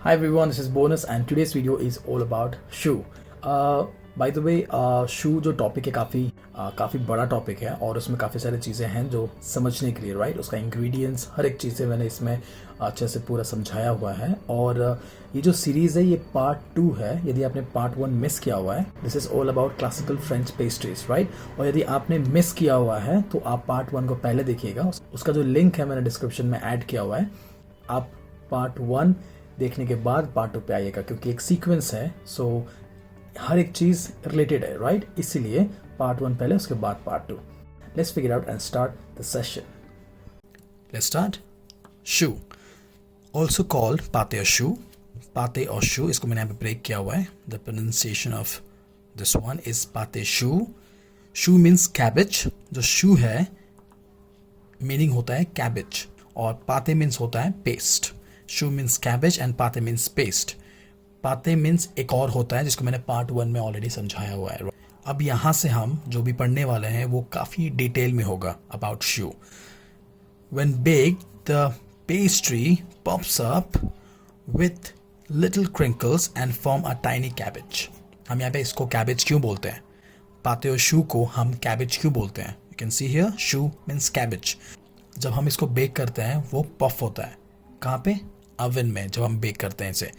Hi everyone, this is Bonus and today's video is all about shoe. By the way, शू जो topic है काफ़ी बड़ा topic है और उसमें काफ़ी सारी चीज़ें हैं जो समझने के लिए, राइट। उसका इंग्रेडिएंट्स हर एक चीज़ें मैंने इसमें अच्छे से पूरा समझाया हुआ है। और ये जो सीरीज़ है ये पार्ट 2 है। यदि आपने पार्ट 1 मिस किया हुआ है, this is all about classical French pastries, right. और यदि आपने मिस किया हुआ है तो आप पार्ट 1 को पहले देखिएगा। उसका जो लिंक है मैंने डिस्क्रिप्शन में ऐड किया हुआ है। आप पार्ट 1 देखने के बाद पार्ट 2 पे आइएगा, क्योंकि एक सीक्वेंस है। सो हर एक चीज़ रिलेटेड है, राइट। इसीलिए पार्ट 1 पहले, उसके बाद part 2। Let's figure out and start the session. Let's start. Shoe, also called पाते और शू। पाते और शू, इसको मैंने यहाँ पे ब्रेक किया हुआ है। The pronunciation of this one is पाते शू। शू मीन्स कैबेज। जो शू है मीनिंग होता है कैबेज, और पाते मीन्स होता है paste. Shoe means cabbage and पाते मीन्स पेस्ट। पाते मीन्स एक और होता है जिसको मैंने पार्ट 1 में ऑलरेडी समझाया हुआ है। अब यहाँ से हम जो भी पढ़ने वाले हैं वो काफ़ी डिटेल में होगा about shoe. When baked, the pastry pops up with little crinkles and form a tiny cabbage. हम यहाँ पे इसको कैबेज क्यों बोलते हैं? पाते और शू को हम कैबेज क्यों बोलते हैं? You can see here, shoe means cabbage. जब हम इसको बेक करते हैं वो पफ होता है। कहाँ पे? ओवन में जब हम बेक करते हैं इसे।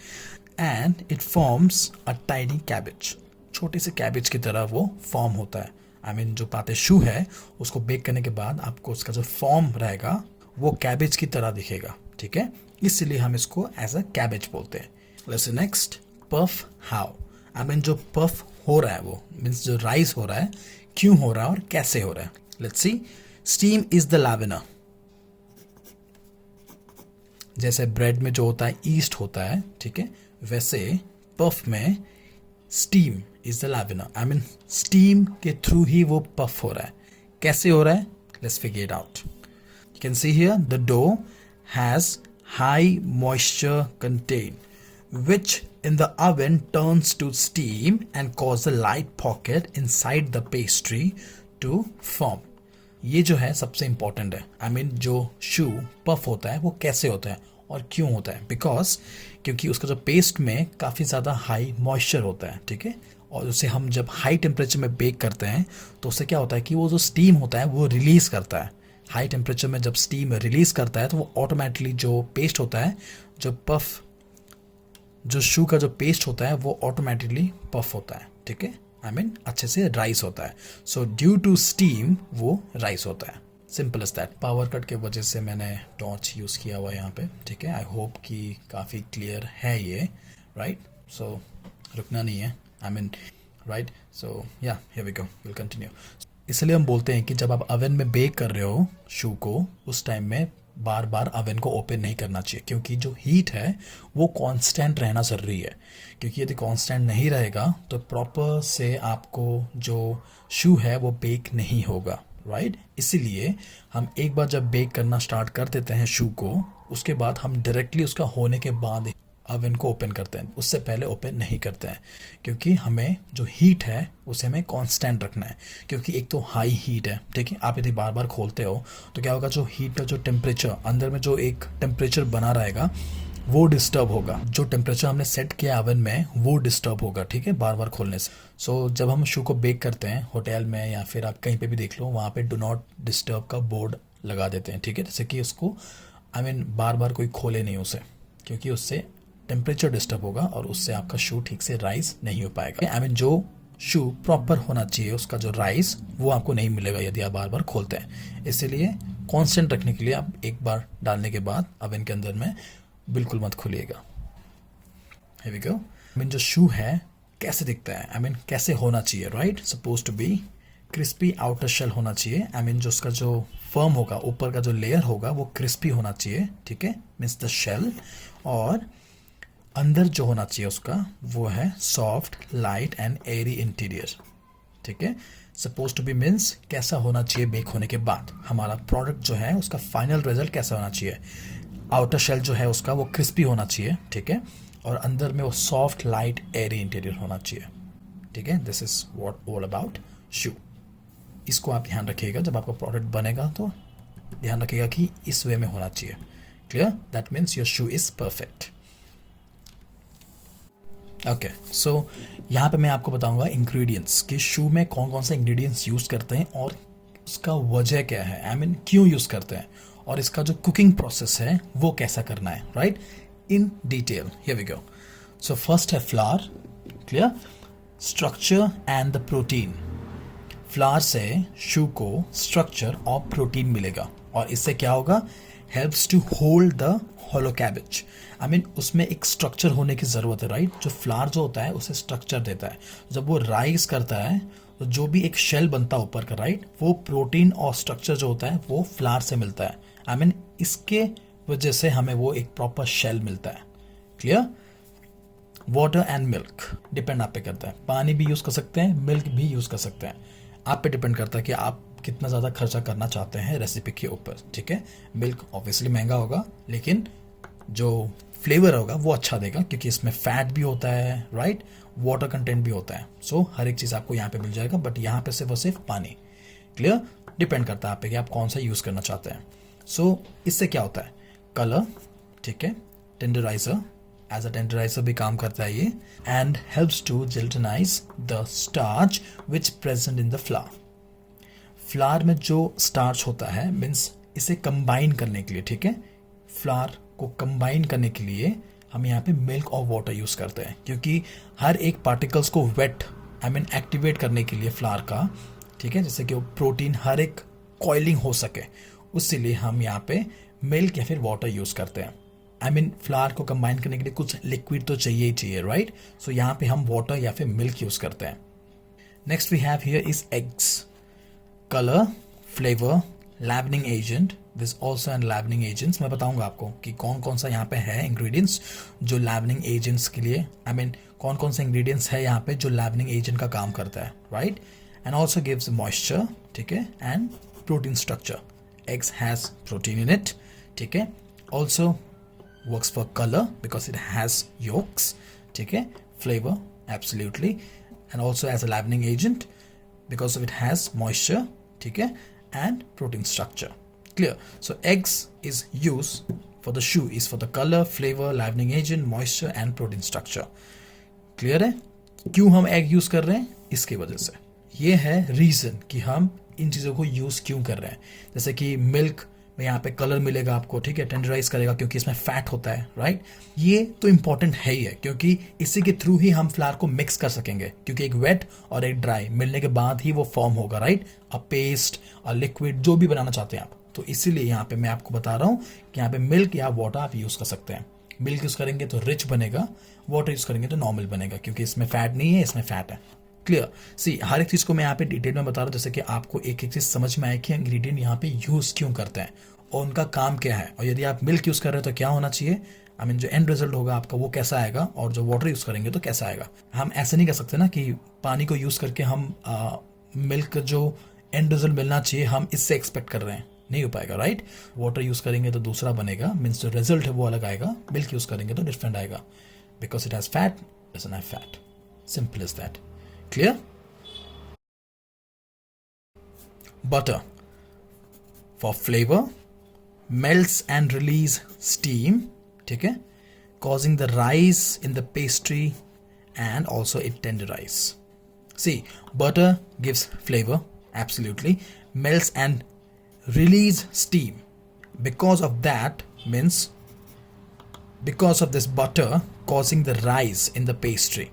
And it forms a tiny cabbage. छोटे से कैबेज की तरह वो फॉर्म होता है। आई मीन जो पाते शू है उसको बेक करने के बाद आपको उसका जो फॉर्म रहेगा वो कैबेज की तरह दिखेगा, ठीक है। इसलिए हम इसको एज अ कैबेज बोलते हैं। Let's next, puff how. I mean जो पफ हो रहा है वो मीन्स जो राइस हो रहा है, क्यों हो रहा है और कैसे हो रहा है। Let's see. Steam is the leavener. जैसे ब्रेड में जो होता है ईस्ट होता है, ठीक है, वैसे पफ में steam is the leavener. I mean steam के थ्रू ही वो पफ हो रहा है। कैसे हो रहा है? Let's figure it out. You can see here the dough has high moisture content which in the oven turns to steam and cause a light pocket inside the pastry to form. ये जो है सबसे important है। आई mean जो शू puff होता है वो कैसे होता है और क्यों होता है? बिकॉज क्योंकि उसका जो पेस्ट में काफ़ी ज़्यादा हाई मॉइस्चर होता है, ठीक है। और उसे हम जब हाई टेम्परेचर में बेक करते हैं तो उससे क्या होता है कि वो जो स्टीम होता है वो रिलीज़ करता है। हाई टेम्परेचर में जब स्टीम रिलीज़ करता है तो वो ऑटोमेटिकली जो पेस्ट होता है, जो शू का जो पेस्ट होता है वो ऑटोमेटिकली पफ होता है, ठीक है। आई मीन अच्छे से राइस होता है। सो ड्यू टू स्टीम वो राइस होता है। Simple as that. Power cut के वजह से मैंने टॉर्च यूज़ किया हुआ है यहाँ पे, ठीक है। आई होप कि काफ़ी क्लियर है ये, राइट। सो रुकना नहीं है, आई मीन राइट। सो या here we go, will continue. इसलिए हम बोलते हैं कि जब आप ओवन में बेक कर रहे हो शू को, उस टाइम में बार बार ओवन को ओपन नहीं करना चाहिए, क्योंकि जो हीट है वो कांस्टेंट रहना ज़रूरी है। क्योंकि यदि कांस्टेंट नहीं रहेगा तो प्रॉपर से आपको जो शू है वो बेक नहीं होगा, राइट। इसीलिए हम एक बार जब बेक करना स्टार्ट कर देते हैं शू को, उसके बाद हम डायरेक्टली उसका होने के बाद ओवन को ओपन करते हैं। उससे पहले ओपन नहीं करते हैं, क्योंकि हमें जो हीट है उसे हमें कांस्टेंट रखना है। क्योंकि एक तो हाई हीट है, ठीक है। आप यदि बार बार खोलते हो तो क्या होगा, जो हीट का जो टेम्परेचर अंदर में जो एक टेम्परेचर बना रहेगा वो डिस्टर्ब होगा। जो टेम्परेचर हमने सेट किया ओवन में वो डिस्टर्ब होगा, ठीक है, बार बार खोलने से। सो जब हम शू को बेक करते हैं होटल में या फिर आप कहीं पे भी देख लो, वहाँ पे डू नॉट डिस्टर्ब का बोर्ड लगा देते हैं, ठीक है। जैसे कि उसको आई मीन बार बार कोई खोले नहीं उसे, क्योंकि उससे टेम्परेचर डिस्टर्ब होगा और उससे आपका शू ठीक से राइस नहीं हो पाएगा। आई मीन जो शू प्रॉपर होना चाहिए उसका जो राइस वो आपको नहीं मिलेगा यदि आप बार बार खोलते हैं। इसीलिए कांस्टेंट रखने के लिए आप एक बार डालने के बाद ओवन के अंदर में बिल्कुल मत खोलिएगा। Here we go. I mean जो शू है कैसे दिखता है, आई मीन कैसे होना चाहिए, right. Suppose to be crispy outer shell होना चाहिए। आई मीन जो उसका जो फर्म होगा, ऊपर का जो लेयर होगा वो क्रिस्पी होना चाहिए, ठीक है, मीन्स द शेल। और अंदर जो होना चाहिए उसका वो है soft, light and Airy interior, ठीक है। सपोज टू बी मीन्स कैसा होना चाहिए बेक होने के बाद हमारा प्रोडक्ट जो है उसका फाइनल रिजल्ट कैसा होना चाहिए। आउटर शेल जो है उसका वो क्रिस्पी होना चाहिए, ठीक है, और अंदर में वो सॉफ्ट, लाइट, एयरी इंटीरियर होना चाहिए, ठीक है। This is what all about शू। इसको आप ध्यान रखिएगा जब आपका प्रोडक्ट बनेगा, तो ध्यान रखिएगा कि इस वे में होना चाहिए। क्लियर? दैट मीन्स योर शू इज परफेक्ट। ओके, सो यहाँ पे मैं आपको बताऊंगा इंग्रेडिएंट्स कि शू में कौन कौन से इंग्रेडिएंट्स यूज़ करते हैं और उसका वजह क्या है, आई मीन क्यों यूज़ करते हैं, और इसका जो कुकिंग प्रोसेस है वो कैसा करना है, right, in detail. Here we go. So first है flour, clear, structure and the protein. Flour से शू को स्ट्रक्चर और प्रोटीन मिलेगा और इससे क्या होगा, helps to hold the hollow cabbage. I mean उसमें एक स्ट्रक्चर होने की ज़रूरत है, राइट। जो फ्लावर जो होता है उसे स्ट्रक्चर देता है। जब वो राइज करता है तो जो भी एक शेल बनता है ऊपर का, राइट, वो प्रोटीन और स्ट्रक्चर जो होता है वो फ्लावर से मिलता है। आई मीन इसके वजह से हमें वो एक प्रॉपर शेल मिलता है। Clear. Water and milk depend आप पे करता है। पानी भी यूज़ कर सकते हैं, मिल्क भी यूज़ कर सकते हैं, आप पे डिपेंड करता है कि आप कितना ज़्यादा खर्चा करना चाहते हैं रेसिपी के ऊपर, ठीक है। मिल्क ऑब्वियसली महंगा होगा लेकिन जो फ्लेवर होगा वो अच्छा देगा क्योंकि इसमें फैट भी होता है, राइट, वाटर कंटेंट भी होता है। सो हर एक चीज़ आपको यहाँ पे मिल जाएगा, बट यहाँ पे सिर्फ और सिर्फ पानी। क्लियर। डिपेंड करता है आप पे कि आप कौन सा यूज़ करना चाहते हैं। सो इससे क्या होता है, कलर, ठीक है, टेंडराइजर, एज अ टेंडराइजर भी काम करता है ये, and helps to gelatinise the starch which present in the flour. Flour में जो स्टार्च होता है मीन्स इसे कंबाइन करने के लिए, ठीक है, फ्लावर को कंबाइन करने के लिए हम यहाँ पे मिल्क और वाटर यूज़ करते हैं क्योंकि हर एक पार्टिकल्स को वेट, आई मीन एक्टिवेट करने के लिए फ्लावर का, ठीक है, जैसे कि वो प्रोटीन हर एक कॉइलिंग हो सके, उसीलिए हम यहाँ पे मिल्क या फिर वाटर यूज़ करते हैं। आई मीन फ्लावर को कंबाइन करने के लिए कुछ लिक्विड तो चाहिए ही चाहिए, राइट। सो यहाँ पे हम वाटर या फिर मिल्क यूज़ करते हैं। Next we have here is eggs. Colour, flavour, leavening agent, this also and leavening agents. मैं बताऊंगा आपको कि कौन कौन सा यहाँ पे है इंग्रेडिएंट्स जो लैवनिंग एजेंट्स के लिए, आई मीन कौन कौन से इंग्रेडिएंट्स है यहाँ पे जो लैवनिंग एजेंट का काम करता है, right, and also gives moisture, ठीक है, and protein structure. Eggs has protein in it, ठीक है, also works for colour because it has yolks, ठीक है, flavour absolutely, and also as a leavening agent because of it has moisture, ठीक है, and protein structure. Clear. So eggs is used for the shoe is for the color, flavor, livening agent, moisture and protein structure. Clear है। क्यों हम egg use कर रहे हैं, इसकी वजह से ये है रीजन कि हम इन चीज़ों को यूज क्यों कर रहे हैं। जैसे कि मिल्क में यहाँ पे कलर मिलेगा आपको, ठीक है, टेंडराइज करेगा क्योंकि इसमें फैट होता है, राइट। ये तो इंपॉर्टेंट है ही है क्योंकि इसी के थ्रू ही हम फ्लावर को मिक्स कर सकेंगे क्योंकि एक वेट और एक ड्राई मिलने के बाद ही वो फॉर्म होगा, right, a paste, a liquid, जो भी बनाना चाहते हैं आप। तो इसीलिए यहाँ पे मैं आपको बता रहा हूँ कि यहाँ पे मिल्क या वाटर आप यूज़ कर सकते हैं। मिल्क यूज़ करेंगे तो रिच बनेगा, वाटर यूज़ करेंगे तो नॉर्मल बनेगा क्योंकि इसमें फैट नहीं है, इसमें फैट है। क्लियर। सी हर एक चीज़ को मैं यहाँ पे डिटेल में बता रहा हूँ जैसे कि आपको एक एक चीज़ समझ में आए कि इंग्रेडिएंट यहाँ पे यूज़ क्यों करते हैं और उनका काम क्या है, और यदि आप मिल्क यूज़ कर रहे हो तो क्या होना चाहिए, आई मीन जो एंड रिजल्ट होगा आपका वो कैसा आएगा, और जो वाटर यूज़ करेंगे तो कैसा आएगा। हम ऐसे नहीं कर सकते ना कि पानी को यूज़ करके हम मिल्क जो एंड रिजल्ट मिलना चाहिए हम इससे एक्सपेक्ट कर रहे हैं, नहीं हो पाएगा, राइट। वाटर यूज़ करेंगे तो दूसरा बनेगा, मीन्स जो रिजल्ट है वो अलग आएगा। मिल्क यूज़ करेंगे तो डिफरेंट आएगा because it has fat, doesn't have fat, simple is that. Clear. Butter for flavor, melts and release steam, ठीक है, causing the rise in the pastry and also it tenderize. See, butter gives flavor, absolutely, melts and release steam. Because of that means because of this butter causing the rise in the pastry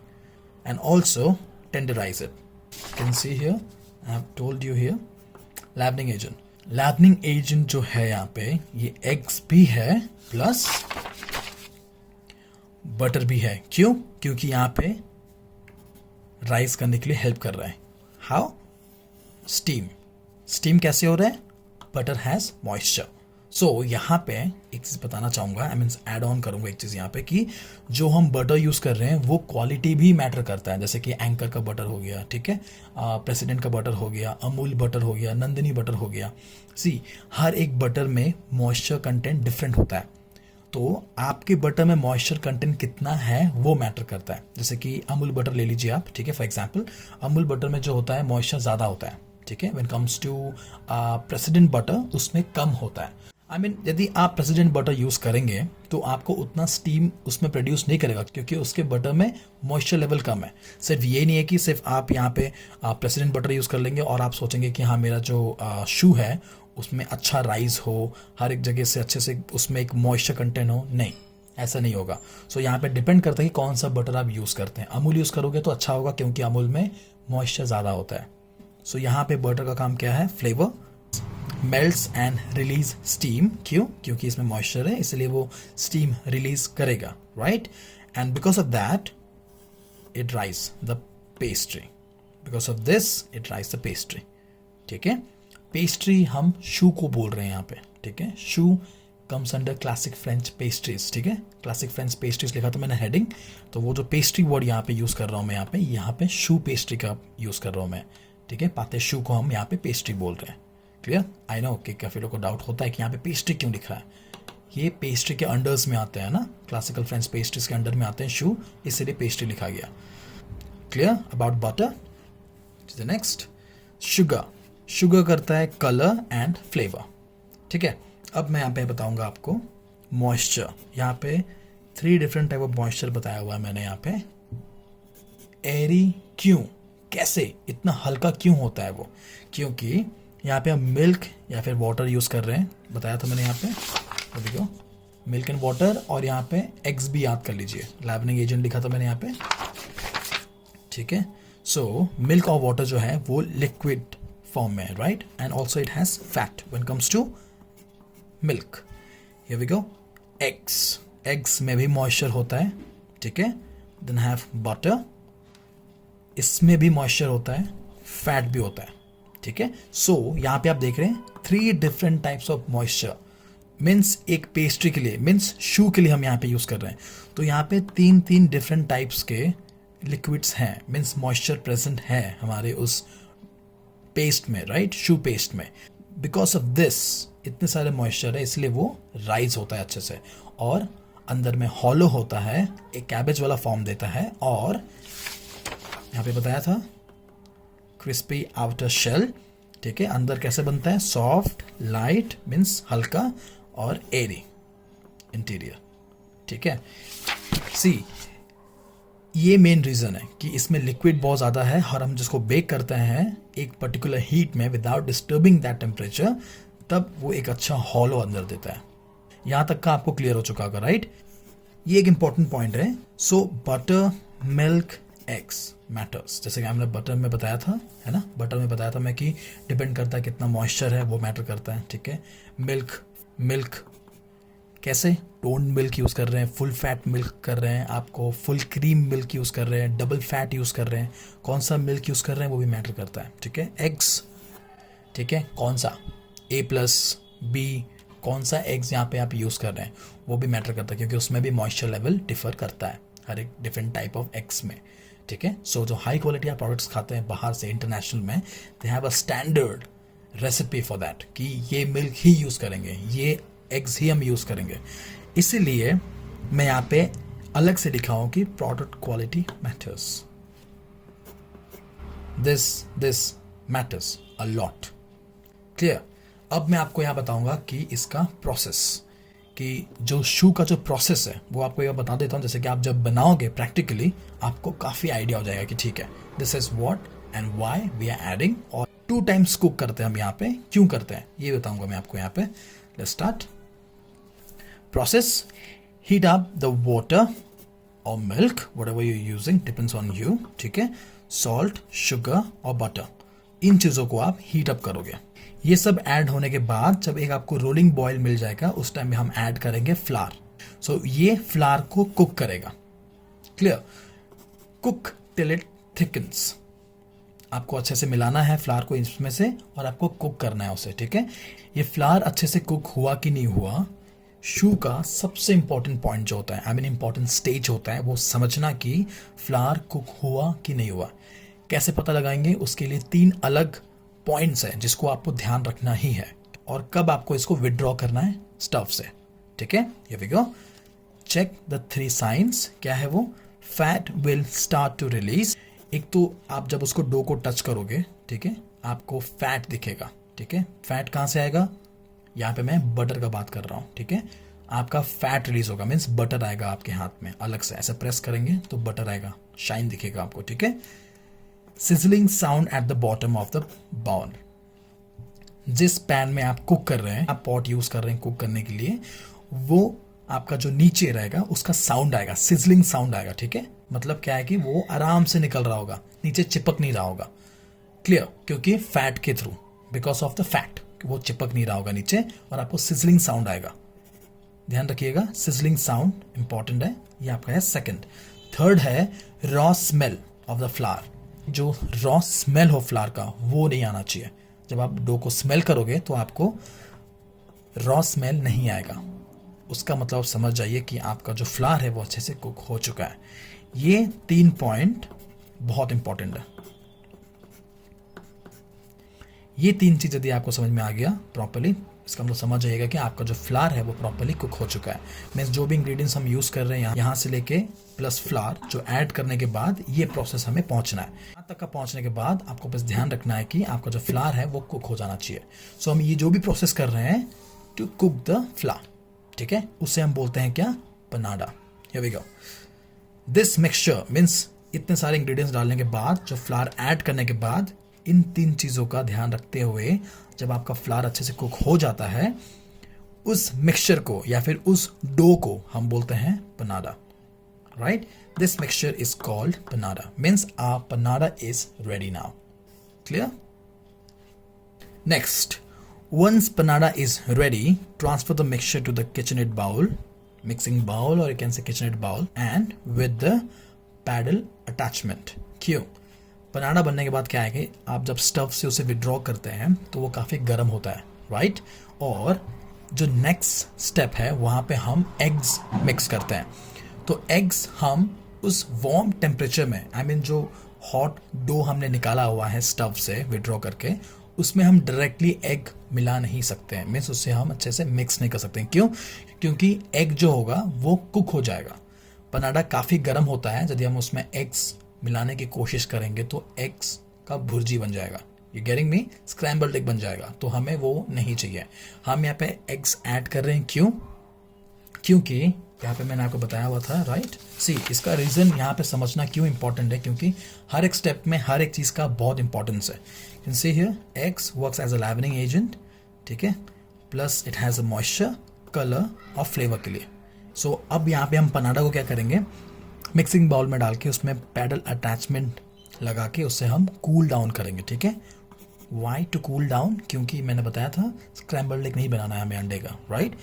and also tenderize it. You can see here, I have told you here. Leavening agent, leavening agent जो है यहाँ पे ये eggs भी है plus butter भी है। क्यों? क्योंकि यहाँ पे राइस करने के लिए हेल्प कर रहा है। हाउ? स्टीम। स्टीम कैसे हो रहा है? Butter has moisture. सो यहाँ पे एक चीज़ बताना चाहूँगा, आई मीन्स ऐड ऑन करूँगा एक चीज़ यहाँ पे कि जो हम बटर यूज़ कर रहे हैं वो क्वालिटी भी मैटर करता है। जैसे कि एंकर का बटर हो गया, ठीक है, प्रेसिडेंट का बटर हो गया, अमूल बटर हो गया, नंदिनी बटर हो गया। सी हर एक बटर में मॉइस्चर कंटेंट डिफरेंट होता है, तो आपके बटर में मॉइस्चर कंटेंट कितना है वो मैटर करता है। जैसे कि अमूल बटर ले लीजिए आप, ठीक है, फॉर एग्जाम्पल अमूल बटर में जो होता है मॉइस्चर ज़्यादा होता है, ठीक है, when comes to president butter उसमें कम होता है। आई मीन यदि आप प्रेसिडेंट बटर यूज़ करेंगे तो आपको उतना स्टीम उसमें प्रोड्यूस नहीं करेगा, क्योंकि उसके बटर में मॉइस्चर लेवल कम है। सिर्फ ये नहीं है कि सिर्फ आप यहाँ पे प्रेसिडेंट बटर यूज़ कर लेंगे और आप सोचेंगे कि हाँ मेरा जो शू है उसमें अच्छा राइस हो, हर एक जगह से अच्छे से उसमें एक मॉइस्चर कंटेंट हो। नहीं, ऐसा नहीं होगा। सो यहाँ पे डिपेंड करता है कि कौन सा बटर आप यूज़ करते हैं। अमूल यूज़ करोगे तो अच्छा होगा, क्योंकि अमूल में मॉइस्चर ज़्यादा होता है। सो यहाँ पे बटर का काम क्या है? Flavour, melts and release steam. क्यों? क्योंकि इसमें मॉइस्चर है, इसलिए वो स्टीम रिलीज करेगा, right? And because of that it rise the pastry. Because of this it rise the pastry. ठीक है, पेस्ट्री हम शू को बोल रहे हैं यहाँ पे। ठीक है, शू comes under classic French pastries. ठीक है, क्लासिक फ्रेंच पेस्ट्रीज लिखा था मैंने हेडिंग, तो वो जो पेस्ट्री वर्ड यहाँ पे यूज़ कर रहा हूँ मैं, यहाँ पे शू पेस्ट्री का यूज़ कर रहा हूँ मैं। ठीक है, पाते शू को हम यहाँ पे पेस्ट्री बोल रहे हैं। क्लियर? आई नो कि काफ़ी लोगों को डाउट होता है कि यहाँ पे पेस्ट्री क्यों लिखा है। ये पेस्ट्री के अंडर्स में आते हैं ना, क्लासिकल फ्रेंच पेस्ट्रीज के अंडर में आते हैं शू, इसलिए पेस्ट्री लिखा गया। Clear about butter? The next, sugar. Sugar करता है कलर एंड फ्लेवर। ठीक है, अब मैं यहाँ पे बताऊंगा आपको मॉइस्चर। यहाँ पे 3 डिफरेंट टाइप ऑफ मॉइस्चर बताया हुआ है मैंने यहाँ पे। एरी क्यों, कैसे, इतना हल्का क्यों होता है वो? क्योंकि यहाँ पे हम मिल्क या फिर वाटर यूज़ कर रहे हैं, बताया था मैंने यहाँ पे। देखो, मिल्क एंड वाटर, और यहाँ पे एग्स भी याद कर लीजिए, लैवनिंग एजेंट लिखा था मैंने यहाँ पे। ठीक है, सो मिल्क और वाटर जो है वो लिक्विड फॉर्म में है, right? And also it has fat when comes to milk. Here we go, eggs. Eggs में भी मॉइस्चर होता है। ठीक है, देन हैव बटर, इसमें भी मॉइस्चर होता है, फैट भी होता है। ठीक है, सो यहाँ पे आप देख रहे हैं 3 different types of moisture. Means एक पेस्ट्री के लिए, मीन्स शू के लिए हम यहाँ पे यूज़ कर रहे हैं, तो यहाँ पे 3 डिफरेंट टाइप्स के लिक्विड्स हैं, मीन्स मॉइस्चर प्रेजेंट है हमारे उस पेस्ट में, राइट? शू पेस्ट में। बिकॉज ऑफ दिस इतने सारे मॉइस्चर है, इसलिए वो राइज होता है अच्छे से, और अंदर में हॉलो होता है, एक कैबेज वाला फॉर्म देता है, और यहाँ पे बताया था क्रिस्पी आउटर शेल। ठीक है, अंदर कैसे बनता है? सॉफ्ट, लाइट मीन्स हल्का, और एरी इंटीरियर। ठीक है, सी ये मेन रीज़न है कि इसमें लिक्विड बहुत ज़्यादा है, और हम जिसको बेक करते हैं एक पर्टिकुलर हीट में विदाउट डिस्टर्बिंग दैट टेम्परेचर, तब वो एक अच्छा हॉलो अंदर देता है। यहाँ तक का आपको क्लियर हो चुका होगा, राइट? ये एक इंपॉर्टेंट पॉइंट है। सो बटर, मिल्क, एग्स मैटर्स। जैसे कि हमने बटर में बताया था, है ना, बटर में बताया था मैं कि डिपेंड करता है कितना मॉइस्चर है, वो मैटर करता है। ठीक है, मिल्क कैसे? टोन्ड मिल्क यूज़ कर रहे हैं, फुल फैट मिल्क कर रहे हैं, आपको फुल क्रीम मिल्क यूज़ कर रहे हैं, डबल फैट यूज़ कर रहे हैं, कौन सा मिल्क यूज़ कर रहे हैं वो भी मैटर करता है। ठीक है, एग्स। ठीक है, कौन सा A+B, कौन सा एग्स यहाँ पे आप यूज़ कर रहे हैं वो भी मैटर करता है, क्योंकि उसमें भी मॉइस्चर लेवल डिफर करता है हर एक डिफरेंट टाइप ऑफ एग्स में। ठीक है, सो जो हाई क्वालिटी आप प्रोडक्ट्स खाते हैं बाहर से इंटरनेशनल में, they have a standard recipe for that कि ये मिल्क ही यूज़ करेंगे, ये एग्स ही हम यूज़ करेंगे। इसीलिए मैं यहाँ पे अलग से लिखा हूँ कि product quality matters, this matters a lot. Clear? अब मैं आपको यहाँ बताऊंगा कि इसका प्रोसेस, कि जो शू का जो प्रोसेस है वो आपको यह बता देता हूँ, जैसे कि आप जब बनाओगे प्रैक्टिकली आपको काफ़ी आइडिया हो जाएगा कि ठीक है, this is what and why we are adding. और 2 टाइम्स कुक करते हैं हम यहाँ पे, क्यों करते हैं ये बताऊंगा मैं आपको यहाँ पे। Let's start process. Heat up the water और milk, whatever you using depends on you. ठीक है, सॉल्ट, शुगर और बटर, इन चीज़ों को आप हीट अप करोगे। ये सब ऐड होने के बाद जब एक आपको रोलिंग बॉयल मिल जाएगा, उस टाइम में हम ऐड करेंगे फ्लार। सो ये फ्लार को कुक करेगा। Clear? Cook till it thickens. आपको अच्छे से मिलाना है फ्लार को इसमें से, और आपको कुक करना है उसे। ठीक है, ये फ्लार अच्छे से कुक हुआ कि नहीं हुआ, शू का सबसे इंपॉर्टेंट पॉइंट जो होता है, आई मीन इंपॉर्टेंट स्टेज होता है, वो समझना कि फ्लार कुक हुआ कि नहीं हुआ। कैसे पता लगाएंगे? उसके लिए 3 अलग पॉइंट्स हैं जिसको आपको ध्यान रखना ही है, और कब आपको इसको विड्रॉ करना है स्टव से। ठीक है, here we go. Check the 3 science. क्या है वो? Fat will start to release. एक तो आप जब उसको डो को टच करोगे, ठीक है, आपको फैट दिखेगा। ठीक है, फैट कहाँ से आएगा? यहाँ पे मैं बटर का बात कर रहा हूँ, ठीक है। आपका फैट रिलीज होगा, मीन्स बटर आएगा आपके हाथ में अलग से, ऐसे प्रेस करेंगे तो बटर आएगा, शाइन दिखेगा आपको, ठीक है। Sizzling sound at the bottom of the bowl, जिस पैन में आप कुक कर रहे हैं, आप पॉट यूज कर रहे हैं कुक करने के लिए, वो आपका जो नीचे रहेगा उसका साउंड आएगा, सिजलिंग साउंड आएगा, ठीक है। मतलब क्या है कि वो आराम से निकल रहा होगा, नीचे चिपक नहीं रहा होगा, क्लियर, क्योंकि फैट के through, because of the fat वो चिपक नहीं रहा होगा नीचे, और आपको सिजलिंग साउंड आएगा। ध्यान रखिएगा, सिजलिंग साउंड इंपॉर्टेंट है, ये आपका है सेकंड। थर्ड है raw smell of the flower, जो रॉ स्मेल हो फ्लावर का वो नहीं आना चाहिए। जब आप डो को स्मेल करोगे तो आपको रॉ स्मेल नहीं आएगा, उसका मतलब समझ जाइए कि आपका जो फ्लावर है वो अच्छे से कुक हो चुका है। ये 3 पॉइंट बहुत इंपॉर्टेंट है। ये 3 चीज यदि आपको समझ में आ गया प्रॉपर्ली, इसका मतलब समझ जाइएगा कि आपका जो फ्लावर है वो प्रॉपर्ली कुक हो चुका है। मीन्स जो भी इंग्रेडिएंट्स हम यूज कर रहे हैं यहाँ से लेके प्लस फ्लावर जो ऐड करने के बाद ये प्रोसेस हमें पहुंचना है, यहाँ तक का पहुंचने के बाद आपको बस ध्यान रखना है कि आपका जो फ्लावर है वो कुक हो जाना चाहिए। सो हम ये जो भी प्रोसेस कर रहे हैं टू कुक द फ्लावर, ठीक है, उससे हम बोलते हैं क्या, panada. Here we go. This mixture means इतने सारे इंग्रेडिएंट्स डालने के बाद, जो फ्लावर ऐड करने के बाद, इन 3 चीज़ों का ध्यान रखते हुए जब आपका फ्लावर अच्छे से कुक हो जाता है, उस मिक्सचर को या फिर उस डो को हम बोलते हैं panada, right. This mixture is called panada, means our panada is ready now, clear. Next, once panada is ready, transfer the mixture to the KitchenAid bowl, mixing bowl, or you can say KitchenAid bowl, and with the paddle attachment। क्यों? पनाडा बनने के बाद क्या है कि आप जब stove से उसे विड्रॉ करते हैं तो वो काफ़ी गर्म होता है, राइट। और जो नेक्स्ट स्टेप है वहाँ पे हम एग्स मिक्स करते हैं, तो एग्स हम उस वार्म टेम्परेचर में, आई मीन जो हॉट डो हमने निकाला हुआ है स्टव से विड्रॉ करके, उसमें हम डायरेक्टली एग मिला नहीं सकते हैं, मीन्स उससे हम अच्छे से मिक्स नहीं कर सकते हैं। क्यों? क्योंकि एग जो होगा वो कुक हो जाएगा। पनाडा काफ़ी गर्म होता है, यदि हम उसमें एग्स मिलाने की कोशिश करेंगे तो एग्स का भुर्जी बन जाएगा, ये गेटिंग मी, स्क्रैम्बल्ड एग बन जाएगा, तो हमें वो नहीं चाहिए। हम यहाँ पे एग्स ऐड कर रहे हैं, क्यों? क्योंकि यहाँ पे मैंने आपको बताया हुआ था, राइट। सी, इसका रीज़न यहाँ पे समझना क्यों इंपॉर्टेंट है, क्योंकि हर एक स्टेप में हर एक चीज़ का बहुत इंपॉर्टेंस है। Can see here, eggs works as a leavening agent, ठीक है, plus it has a moisture, colour और फ्लेवर के लिए। सो अब यहाँ पे हम पनाडा को क्या करेंगे, मिक्सिंग बाउल में डाल के उसमें पैडल अटैचमेंट लगा के उससे हम कूल डाउन करेंगे, ठीक है। Why to cool down? क्योंकि मैंने बताया था स्क्रैम्बल्ड एग नहीं बनाना है हमें अंडे का, right.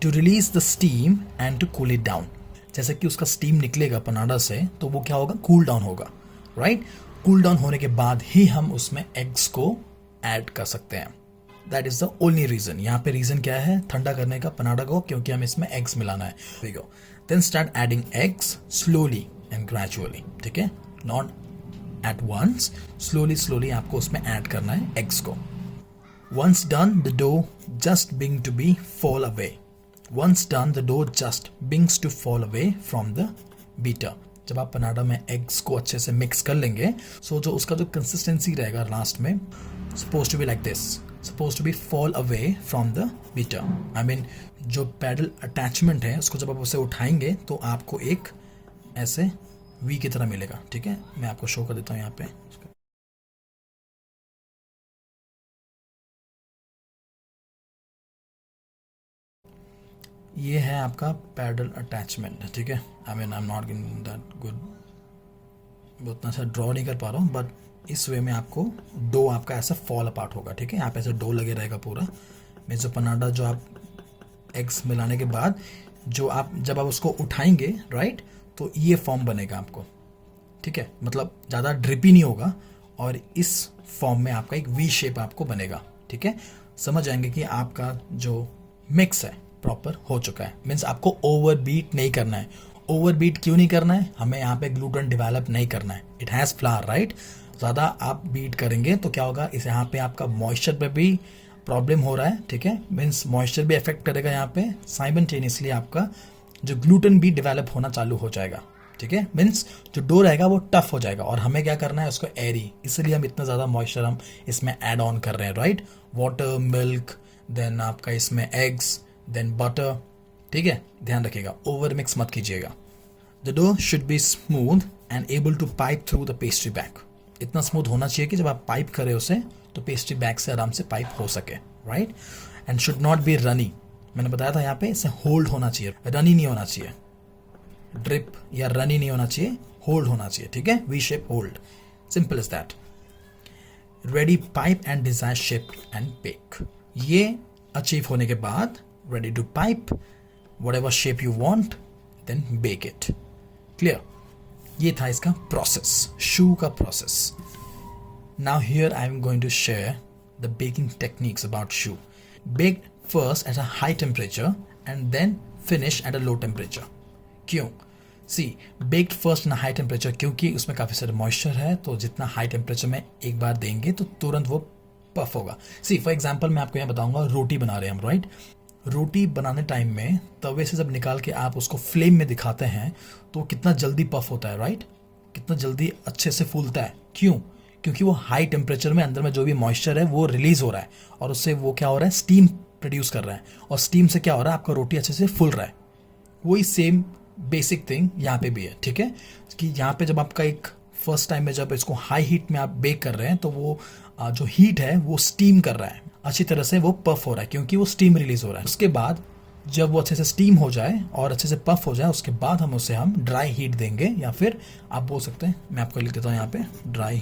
To release the steam and to cool it down, जैसे कि उसका स्टीम निकलेगा पनाडा से तो वो क्या होगा, कूल डाउन होगा, राइट। कूल डाउन होने के बाद ही हम उसमें एग्स को ऐड कर सकते हैं। That is the only reason. यहाँ पे रीजन क्या है ठंडा करने का पनाडा को, क्योंकि हम इसमें एग्स मिलाना है। We go, then start adding eggs slowly and gradually, ठीक है, not at once, slowly slowly आपको उसमें ऐड करना है एग्स को। Once done the dough just बिंग to be fall away, once done the dough just begins to fall away from the beater. जब आप पनाडा में एग्स को अच्छे से मिक्स कर लेंगे, सो जो उसका जो कंसिस्टेंसी रहेगा लास्ट में, suppose to be like this, suppose to be fall away from the beater. I mean जो पैडल अटैचमेंट है उसको जब आप उसे उठाएंगे तो आपको एक ऐसे वी की तरह मिलेगा, ठीक है। मैं आपको शो कर देता हूँ यहाँ पे। ये है आपका पैडल अटैचमेंट, ठीक है। I mean I am not giving that good, उतना सा ड्रॉ नहीं कर पा रहा हूँ, बट इस वे में आपको डो आपका ऐसा फॉल अपार्ट होगा, ठीक है। यहाँ पे ऐसे डो लगे रहेगा पूरा। मैं जो पनाडा जो आप एग्स मिलाने के बाद जो आप जब आप उसको उठाएंगे, राइट, तो ये फॉर्म बनेगा आपको, ठीक है। मतलब ज़्यादा ड्रिपी नहीं होगा और इस फॉर्म में आपका एक वी शेप आपको बनेगा, ठीक है। समझ जाएंगे कि आपका जो मिक्स है प्रॉपर हो चुका है। मीन्स आपको ओवर बीट नहीं करना है। ओवर बीट क्यों नहीं करना है? हमें यहाँ पे ग्लूटेन डेवलप नहीं करना है। It has flower, right. ज़्यादा आप बीट करेंगे तो क्या होगा, इस यहाँ पे आपका मॉइस्चर पे भी प्रॉब्लम हो रहा है, ठीक है। मीन्स मॉइस्चर भी अफेक्ट करेगा यहाँ पे, साइमल्टेनियसली आपका जो ग्लूटेन भी डेवलप होना चालू हो जाएगा, ठीक है। मीन्स जो डो रहेगा वो टफ हो जाएगा और हमें क्या करना है उसको एरी, इसलिए हम इतना ज़्यादा मॉइस्चर हम इसमें ऐड ऑन कर रहे हैं, राइट। वाटर, मिल्क, देन आपका इसमें एग्स, देन बटर, ठीक है, ध्यान रखिएगा ओवर मिक्स मत कीजिएगा। The dough should be smooth and able to pipe through the pastry bag. इतना स्मूथ होना चाहिए कि जब आप पाइप करें उसे तो पेस्ट्री बैग से आराम से पाइप हो सके, right. And should not be runny, मैंने बताया था यहाँ पे इसे होल्ड होना चाहिए, रनी नहीं होना चाहिए, ड्रिप या रनी नहीं होना चाहिए, होल्ड होना चाहिए, ठीक है, we shape hold, simple is that. Ready pipe and desire shape and bake, ये अचीव होने के बाद ready to pipe whatever shape you want, then bake it. Clear, ये था इसका प्रोसेस, शू का process. Now here I am going to share the baking techniques about शू। Bake first at a high temperature and then finish at a low temperature. क्यों? See baked first इन high temperature, क्योंकि उसमें काफ़ी सारे moisture है, तो जितना high temperature में एक बार देंगे तो तुरंत वो पफ होगा। सी फॉर एग्जांपल मैं आपको यहाँ बताऊंगा, रोटी बना रहे हैं हम, राइट। रोटी बनाने टाइम में तवे से जब निकाल के आप उसको फ्लेम में दिखाते हैं तो कितना जल्दी पफ होता है, राइट, कितना जल्दी अच्छे से फूलता है। क्यों? क्योंकि वो हाई टेम्परेचर में अंदर में जो भी मॉइस्चर है वो रिलीज हो रहा है और उससे वो क्या हो रहा है, स्टीम प्रोड्यूस कर रहा है, और स्टीम से क्या हो रहा है, आपका रोटी अच्छे से फूल रहा है। वही सेम बेसिक थिंग यहाँ पे भी है, ठीक है, कि यहाँ पे जब आपका एक फर्स्ट टाइम में जब इसको हाई हीट में आप बेक कर रहे हैं तो वो जो हीट है वो स्टीम कर रहा है, अच्छी तरह से वो पफ हो रहा है क्योंकि वो स्टीम रिलीज हो रहा है। उसके बाद जब वो अच्छे से स्टीम हो जाए और अच्छे से पफ हो जाए, उसके बाद हम उसे हम ड्राई हीट देंगे, या फिर आप बोल सकते हैं, मैं आपको लिख देता हूँ यहाँ पे ड्राई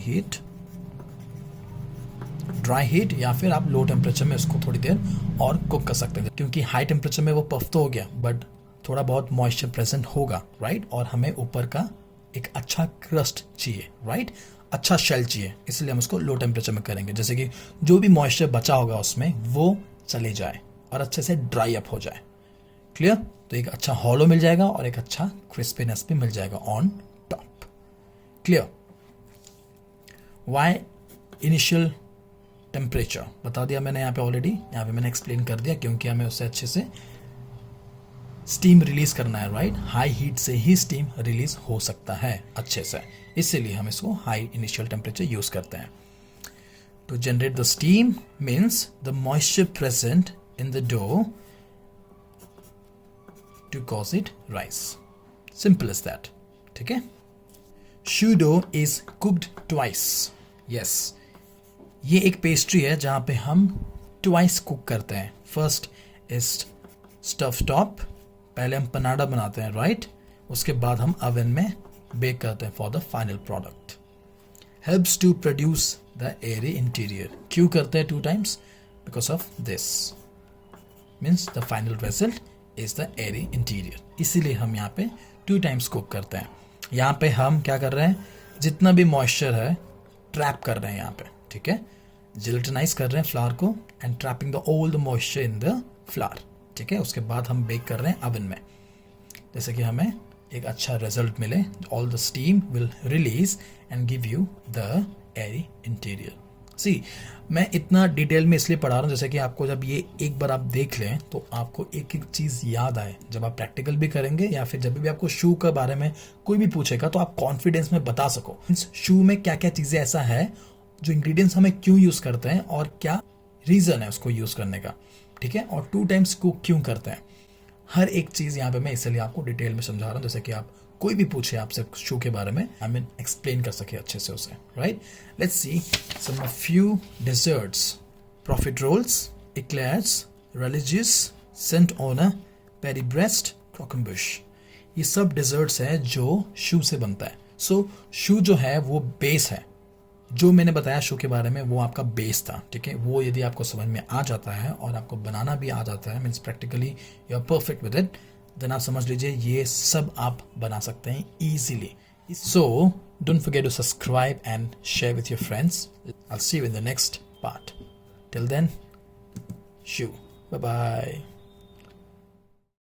हीट, या फिर आप लो टेम्परेचर में उसको थोड़ी देर और कुक कर सकते हैं, क्योंकि हाई टेम्परेचर में वो पफ तो हो गया बट थोड़ा बहुत मॉइस्चर प्रेजेंट होगा, राइट, और हमें ऊपर का एक अच्छा क्रस्ट चाहिए, राइट, अच्छा शेल चाहिए, इसलिए हम उसको लो टेम्परेचर में करेंगे, जैसे कि जो भी मॉइस्चर बचा होगा उसमें वो चले जाए और अच्छे से ड्राई अप हो जाए। क्लियर? तो एक अच्छा हॉलो मिल जाएगा और एक अच्छा क्रिस्पीनेस भी मिल जाएगा on top. Clear? Why initial temperature बता दिया मैंने यहाँ पे ऑलरेडी, यहाँ पे मैंने एक्सप्लेन कर दिया, क्योंकि हमें उससे अच्छे से स्टीम रिलीज करना है, राइट, हाई हीट से ही स्टीम रिलीज हो सकता है अच्छे से, इसीलिए हम इसको हाई इनिशियल टेम्परेचर यूज करते हैं। To generate the steam means the moisture present in the dough to cause it rise, simple is that, ठीक है। शू dough is cooked twice, yes, ये एक पेस्ट्री है जहां पे हम ट्वाइस कुक करते हैं। फर्स्ट इज स्टफ टॉप, पहले हम पनाडा बनाते हैं, राइट, उसके बाद हम ओवन में बेक करते हैं for the final product. Helps to produce the airy interior, क्यों करते हैं 2 times? Because of this means the final result is the airy interior, इसीलिए हम यहाँ पे 2 times कुक करते हैं। यहाँ पे हम क्या कर रहे हैं, जितना भी मॉइस्चर है ट्रैप कर रहे हैं यहाँ पे, ठीक है, जिलेटिनाइज कर रहे हैं फ्लावर को and trapping the all the moisture in the flower, ठीक है। उसके बाद हम बेक कर रहे हैं ओवन में, जैसे कि हमें एक अच्छा रिजल्ट मिले, all the steam will release and give you the airy interior. See मैं इतना डिटेल में इसलिए पढ़ा रहा हूँ जैसे कि आपको जब ये एक बार आप देख लें तो आपको एक एक चीज़ याद आए, जब आप प्रैक्टिकल भी करेंगे या फिर जब भी आपको शू के बारे में कोई भी पूछेगा तो आप कॉन्फिडेंस में बता सको शू में क्या क्या चीज़ें ऐसा है, जो इंग्रेडिएंट्स हमें क्यों यूज़ करते हैं और क्या रीज़न है उसको यूज़ करने का, ठीक है, और 2 times कुक क्यों करते हैं। हर एक चीज़ यहाँ पे मैं इसलिए आपको डिटेल में समझा रहा हूँ, जैसे कि आप कोई भी पूछे आपसे शू के बारे में, आई मीन एक्सप्लेन कर सके अच्छे से उसे, right. Let's see some few desserts, profiteroles, eclairs, religieuse, Saint Honore, Paris Brest, croquembouche, ये सब डेजर्ट्स हैं जो शू से बनता है। सो शू जो है वो बेस है, जो मैंने बताया शू के बारे में वो आपका बेस था, ठीक है। वो यदि आपको समझ में आ जाता है और आपको बनाना भी आ जाता है, means practically you are perfect with it, then आप समझ लीजिए ये सब आप बना सकते हैं easily. So don't forget to subscribe and share with your friends. I will see you in the next part. Till then, शू, बाय बाय।